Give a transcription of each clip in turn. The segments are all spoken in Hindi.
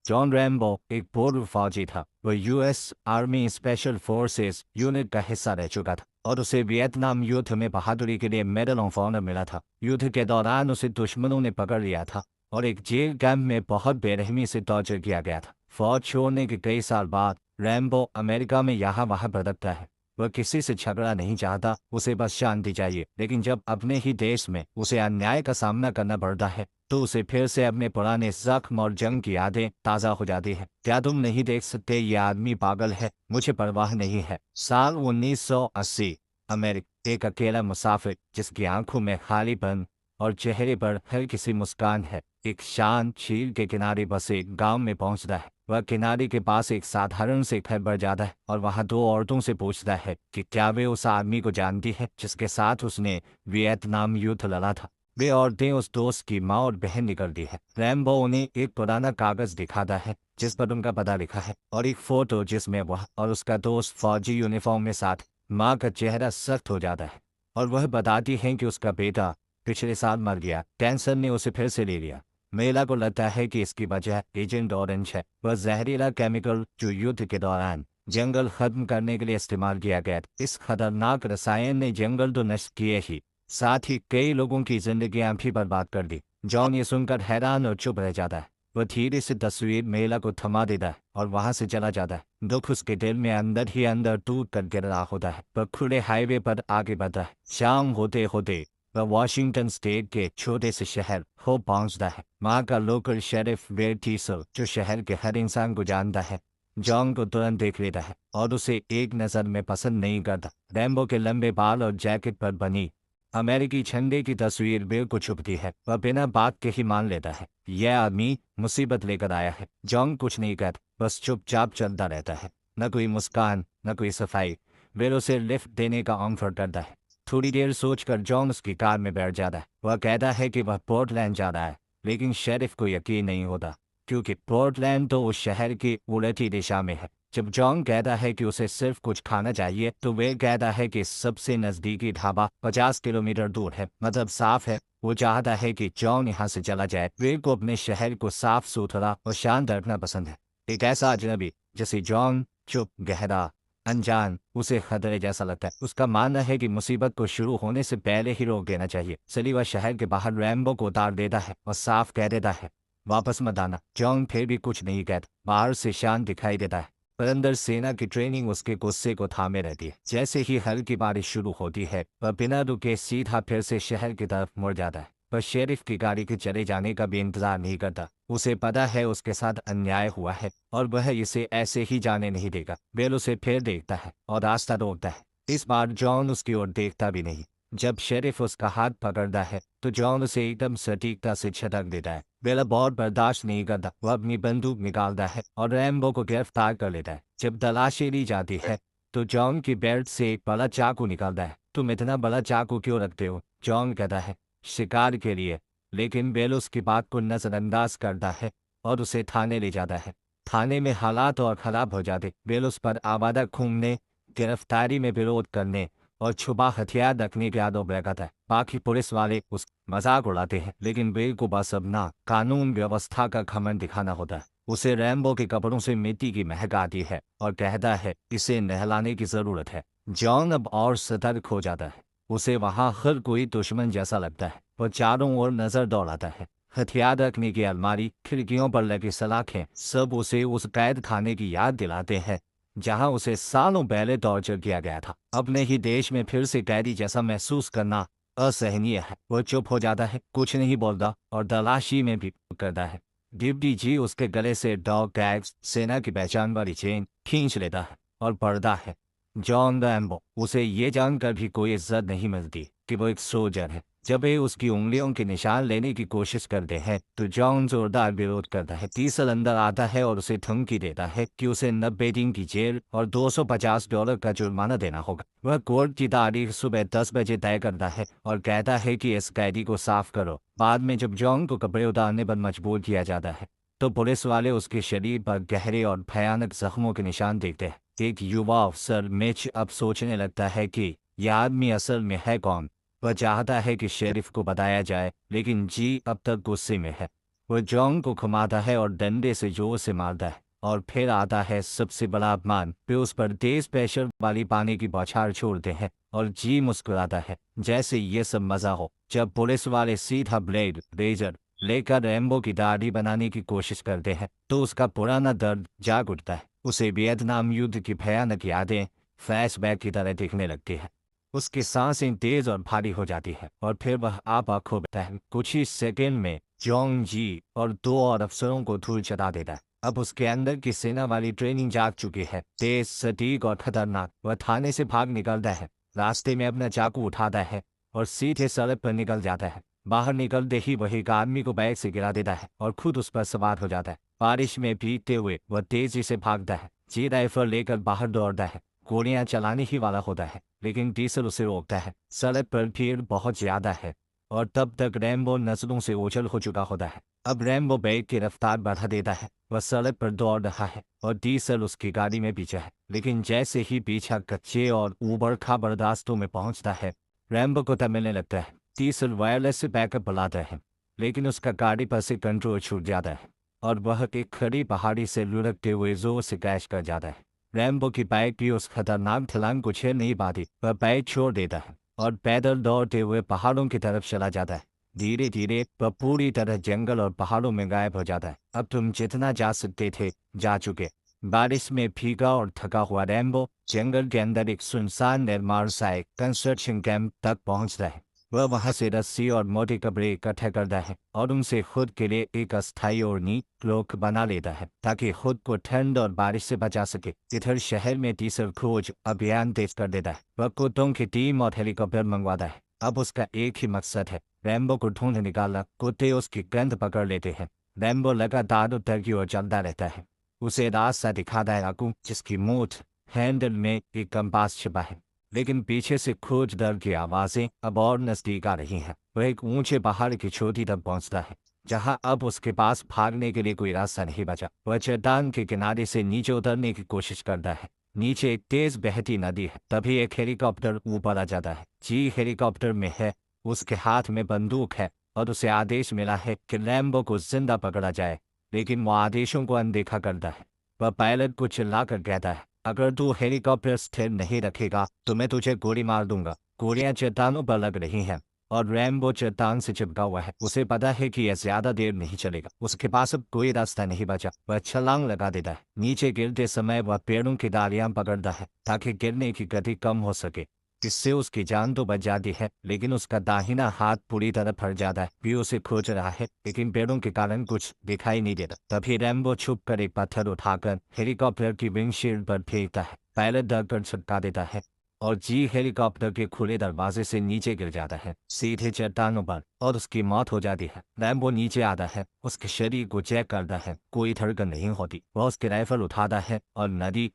जॉन रैम्बो एक पूर्व फौजी था। वह US army special forces unit का हिस्सा रह चुका था और उसे वियतनाम युद्ध में बहादुरी के लिए मेडल ऑफ ऑनर मिला था। युद्ध के दौरान उसे दुश्मनों ने पकड़ लिया था और एक जेल कैंप में बहुत बेरहमी से टॉर्चर किया गया था। फौज छोड़ने के कई साल बाद रैम्बो अमेरिका में यहाँ वहाँ भटकता है। वह किसी से झगड़ा नहीं चाहता, उसे बस शांति चाहिए। लेकिन जब अपने ही देश में उसे अन्याय का सामना करना पड़ता है तो उसे फिर से अपने पुराने जख्म और जंग की यादें ताज़ा हो जाती है। क्या तुम नहीं देख सकते ये आदमी पागल है? मुझे परवाह नहीं है। साल 1980। अमेरिका। एक अकेला मुसाफिर जिसकी आंखों में खालीपन और चेहरे पर हर किसी मुस्कान है, एक शांत झील के किनारे बसे एक गांव में पहुंचता है। वह किनारे के पास एक साधारण से घर पर जाता है और वहां दो औरतों से पूछता है कि क्या वे उस आदमी को जानती है जिसके साथ उसने वियतनाम युद्ध लड़ा था। वे औरतें उस दोस्त की माँ और बहन निकलती है। रैम्बो उन्हें एक पुराना कागज दिखाता है जिस पर उनका पता लिखा है और एक फोटो जिसमें वह और उसका दोस्त फौजी यूनिफॉर्म में साथ। माँ का चेहरा सख्त हो जाता है और वह बताती है कि उसका बेटा पिछले साल मर गया, कैंसर ने उसे फिर से ले लिया। महिला को लगता है कि इसकी वजह एजेंट ऑरेंज है, वह जहरीला केमिकल जो युद्ध के दौरान जंगल खत्म करने के लिए इस्तेमाल किया गया। इस खतरनाक रसायन ने जंगल तो नष्ट किए ही, साथ ही कई लोगों की जिंदगियां भी बर्बाद कर दी। जॉन ये सुनकर हैरान और चुप रह जाता है। वह धीरे से तस्वीर महिला को थमा देता है और वहां से चला जाता है। दुख उसके दिल में अंदर ही अंदर टूट कर गिर रहा होता है। वह खुले हाईवे पर आगे बढ़ता है। शाम होते होते वह वॉशिंगटन स्टेट के छोटे से शहर हो पहुंचता है। वहाँ का लोकल शेरिफ वेड टीसल, जो शहर के हर इंसान को जानता है, जॉन को तुरंत देख लेता है और उसे एक नज़र में पसंद नहीं करता। रैम्बो के लंबे बाल और जैकेट पर बनी अमेरिकी झंडे की तस्वीर बेल को छुपती है। वह बिना बात के ही मान लेता है यह आदमी मुसीबत लेकर आया है। जॉन कुछ नहीं कहता, बस चुपचाप चलता रहता है। न कोई मुस्कान, न कोई सफाई। वेल उसे लिफ्ट देने का ऑफर करता है। थोड़ी देर सोचकर जॉन उसकी कार में बैठ जाता है। वह कहता है कि वह पोर्टलैंड जा रहा है, लेकिन शेरिफ को यकीन नहीं होता क्योंकि पोर्टलैंड तो उस शहर की उलटी दिशा में है। जब जॉन कहता है कि उसे सिर्फ कुछ खाना चाहिए तो वे कहता है कि सबसे नज़दीकी ढाबा 50 किलोमीटर दूर है, मतलब साफ है। वो चाहता है कि जॉन यहाँ से चला जाए। वे को अपने शहर को साफ सुथरा और शांत रखना पसंद है। एक ऐसा अजनबी जैसे जॉन, चुप, गहरा, अनजान, उसे खतरे जैसा लगता है। उसका मानना है कि मुसीबत को शुरू होने से पहले ही रोक देना चाहिए। इसलिए वह शहर के बाहर रैम्बो को उतार देता है और साफ कह देता है वापस मत आना। जॉन फिर भी कुछ नहीं कहता। बाहर से शांत दिखाई देता है पर अंदर सेना की ट्रेनिंग उसके गुस्से को थामे रहती है। जैसे ही हल्की बारिश शुरू होती है वह बिना रुके सीधा फिर से शहर की तरफ मुड़ जाता है। वह शेरिफ की गाड़ी के चले जाने का भी इंतजार नहीं करता। उसे पता है उसके साथ अन्याय हुआ है और वह इसे ऐसे ही जाने नहीं देगा। बेल उसे फिर देखता है और रास्ता रोकता है। इस बार जॉन उसकी ओर देखता भी नहीं। जब शेरिफ उसका हाथ पकड़ता है तो जॉन उसे एकदम सटीकता से झटक देता है। बेल अब और बर्दाश्त नहीं करता। वह अपनी बंदूक निकालता है और रैम्बो को गिरफ्तार कर लेता है। जब तलाशी ली जाती है तो जॉन की बेल्ट से एक बड़ा चाकू निकालता है। तुम इतना बड़ा चाकू क्यों रखते हो? जॉन कहता है शिकार के लिए। लेकिन बेल उसकी बात को नजरअंदाज करता है और उसे थाने ले जाता है। थाने में हालात और खराब हो जाते। बेल उस पर आवारा घूमने, गिरफ्तारी में विरोध करने और छुपा हथियार रखने के आरोप लगाता है। बाकी पुलिस वाले उस मजाक उड़ाते हैं, लेकिन बेल को बस अपना कानून व्यवस्था का घमंड दिखाना होता है। उसे रैम्बो के कपड़ों से मिट्टी की महक आती है और कहता है इसे नहलाने की जरूरत है। जॉन अब और सतर्क हो जाता है। उसे वहां हर कोई दुश्मन जैसा लगता है। वह चारों ओर नजर दौड़ाता है। हथियार रखने की अलमारी, खिड़कियों पर लगी सलाखें, सब उसे उस कैद खाने की याद दिलाते हैं जहां उसे सालों पहले टॉर्चर किया गया था। अपने ही देश में फिर से कैदी जैसा महसूस करना असहनीय है। वह चुप हो जाता है, कुछ नहीं बोलता और तलाशी में भी करता है। डिप्टी जी उसके गले से डॉग टैग्स, सेना की पहचान वाली चेन खींच लेता है और पढ़ता है जॉन रैम्बो। उसे ये जानकर भी कोई इज्जत नहीं मिलती कि वो एक सोल्जर है। जब वे उसकी उंगलियों के निशान लेने की कोशिश करते हैं तो जॉन जोरदार विरोध करता है। तीसल अंदर आता है और उसे धमकी देता है कि उसे 90 दिन की जेल और $250 का जुर्माना देना होगा। वह कोर्ट की तारीख सुबह 10 बजे तय करता है और कहता है कि इस कैदी को साफ करो। बाद में जब जॉन को कपड़े उतारने पर मजबूर किया जाता है तो पुलिस वाले उसके शरीर पर गहरे और भयानक जख्मों के निशान देखते हैं। एक युवा अफसर मिच अब सोचने लगता है कि यह आदमी असल में है कौन। वह चाहता है कि शेरिफ को बताया जाए, लेकिन जी अब तक गुस्से में है। वह जॉन को घुमाता है और डंडे से जोर से मारता है। और फिर आता है सबसे बड़ा अपमान, वे उस पर तेज प्रेशर वाली पानी की बौछार छोड़ते हैं और जी मुस्कुराता है जैसे ये सब मजा हो। जब पुलिस वाले सीधा ब्लेड रेजर लेकर रैम्बो की दाढ़ी बनाने की कोशिश करते हैं तो उसका पुराना दर्द जाग उठता है। उसे वियतनाम युद्ध की भयानक यादें फ्लैशबैक की तरह दिखने लगती है। उसकी सांसें तेज और भारी हो जाती है और फिर वह आप आंखों बैठता है। कुछ ही सेकेंड में जोंग जी और दो और अफसरों को धूल चटा देता है। अब उसके अंदर की सेना वाली ट्रेनिंग जाग चुकी है, तेज सटीक और खतरनाक। वह थाने से भाग निकलता है, रास्ते में अपना चाकू उठाता है और सीधे सड़क पर निकल जाता है। बाहर निकलते ही वह एक आदमी को बैग से गिरा देता है और खुद उस पर सवार हो जाता है। बारिश में भीगते हुए वह तेजी से भागता है, जी राइफल लेकर बाहर दौड़ता है, गोलियां चलाने ही वाला होता है लेकिन डीजल उसे रोकता है। सड़क पर भीड़ बहुत ज्यादा है और तब तक रैम्बो नजरों से ओझल हो चुका होता है। अब रैम्बो बैग की रफ्तार बढ़ा देता है। वह सड़क पर दौड़ रहा है और डीजल उसकी गाड़ी में पीछे है, लेकिन जैसे ही पीछा कच्चे और ऊबड़ खाबड़ रास्तों में पहुंचता है रैम्बो को तब मिलने लगता है। डीजल वायरलेस से बैकअप बुलाता है लेकिन उसका गाड़ी पर से कंट्रोल छूट जाता है और वह एक खड़ी पहाड़ी से लुढ़कते हुए जोर से क्रैश कर जाता है। रैम्बो की बाइक भी उस खतरनाक छलांग को झेल नहीं पाती। वह बाइक छोड़ देता है और पैदल दौड़ते हुए पहाड़ों की तरफ चला जाता है। धीरे धीरे वह पूरी तरह जंगल और पहाड़ों में गायब हो जाता है। अब तुम जितना जा सकते थे जा चुके। बारिश में भीगा और थका हुआ रैम्बो जंगल के अंदर एक सुनसान निर्माण साइट कंस्ट्रक्शन कैंप तक पहुंचता है। वह वहां से रस्सी और मोटे कपड़े इकट्ठा करता है और उनसे खुद के लिए एक अस्थायी ओढ़नी क्लोक बना लेता है ताकि खुद को ठंड और बारिश से बचा सके। इधर शहर में डीजल खोज अभियान तेज कर देता है। वह कुत्तों की टीम और हेलीकॉप्टर मंगवाता है। अब उसका एक ही मकसद है, रैम्बो को ढूंढ निकालना। कुत्ते उसकी गंध पकड़ लेते हैं। रैम्बो लगातार उत्तर की ओर चलता रहता है। उसे रास्ता दिखाता है आकू, जिसकी मूठ हैंडल में एक कंपास छिपा है, लेकिन पीछे से खोज दल की आवाजें अब और नजदीक आ रही हैं। वह एक ऊंचे पहाड़ की चोटी तक पहुंचता है जहां अब उसके पास भागने के लिए कोई रास्ता नहीं बचा। वह चट्टान के किनारे से नीचे उतरने की कोशिश करता है। नीचे एक तेज बहती नदी है। तभी एक हेलीकॉप्टर ऊपर आ जाता है। जी हेलीकॉप्टर में है, उसके हाथ में बंदूक है और उसे आदेश मिला है कि रैम्बो को जिंदा पकड़ा जाए, लेकिन वो आदेशों को अनदेखा करता है। वह पायलट को चिल्लाकर कहता है, अगर तू हेलीकॉप्टर स्थिर नहीं रखेगा तो मैं तुझे गोली मार दूंगा। गोलियां चट्टानों पर लग रही हैं और रैम्बो चट्टान से चिपका हुआ है। उसे पता है कि यह ज्यादा देर नहीं चलेगा, उसके पास अब कोई रास्ता नहीं बचा। वह छलांग लगा देता है। नीचे गिरते समय वह पेड़ों की डालियां पकड़ता है ताकि गिरने की गति कम हो सके। इससे उसकी जान तो बच जाती है, लेकिन उसका दाहिना हाथ पूरी तरह फट जाता है। भी उसे खोज रहा है लेकिन पेड़ों के कारण कुछ दिखाई नहीं देता। तभी रैम्बो छुप कर एक पत्थर उठाकर हेलीकॉप्टर की विंडशील्ड पर फेंकता है। पायलट डरकर छटका देता है और जी हेलीकॉप्टर के खुले दरवाजे से नीचे गिर जाता है, सीधे चट्टानों पर, और उसकी मौत हो जाती है। रैम्बो नीचे आता है, उसके शरीर को चेक करता है, कोई धड़कन नहीं होती। वह उसकी राइफल उठाता है और नदी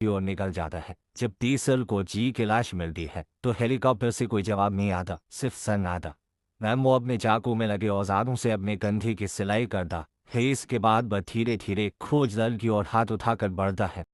की ओर निकल जाता है। जब डीजल को जी की लाश मिलती है तो हेलीकॉप्टर से कोई जवाब नहीं आता, सिर्फ सन्नाटा। रैम्बो अपने चाकू में लगे औजारों से अपने कंधे की सिलाई करता है। इसके बाद वह धीरे धीरे खोज दल की ओर हाथ उठाकर बढ़ता है।